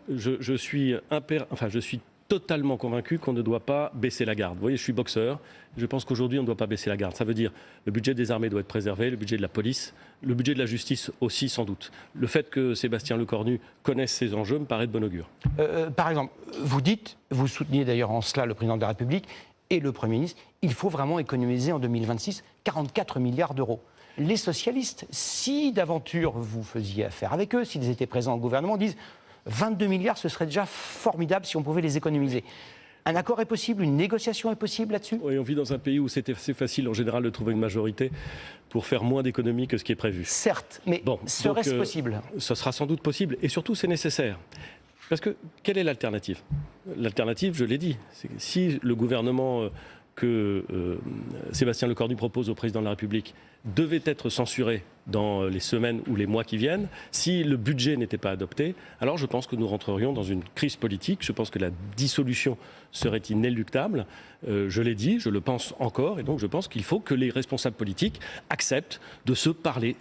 je suis totalement convaincu qu'on ne doit pas baisser la garde. Vous voyez, je suis boxeur. Je pense qu'aujourd'hui, on ne doit pas baisser la garde. Ça veut dire le budget des armées doit être préservé, le budget de la police, le budget de la justice aussi, sans doute. Le fait que Sébastien Lecornu connaisse ces enjeux me paraît de bon augure. Par exemple, vous soutenez d'ailleurs en cela le président de la République et le Premier ministre, il faut vraiment économiser en 2026 44 milliards d'euros. Les socialistes, si d'aventure vous faisiez affaire avec eux, s'ils étaient présents au gouvernement, disent 22 milliards, ce serait déjà formidable si on pouvait les économiser. Un accord est possible, une négociation est possible là-dessus ? Oui, on vit dans un pays où c'est assez facile en général de trouver une majorité pour faire moins d'économies que ce qui est prévu. Certes, mais serait-ce possible ? Ce sera sans doute possible et surtout c'est nécessaire. Parce que quelle est l'alternative ? L'alternative, je l'ai dit, c'est que si le gouvernement que Sébastien Lecornu propose au président de la République devait être censuré dans les semaines ou les mois qui viennent, si le budget n'était pas adopté, alors je pense que nous rentrerions dans une crise politique. Je pense que la dissolution serait inéluctable. Je l'ai dit, je le pense encore, et donc je pense qu'il faut que les responsables politiques acceptent de se parler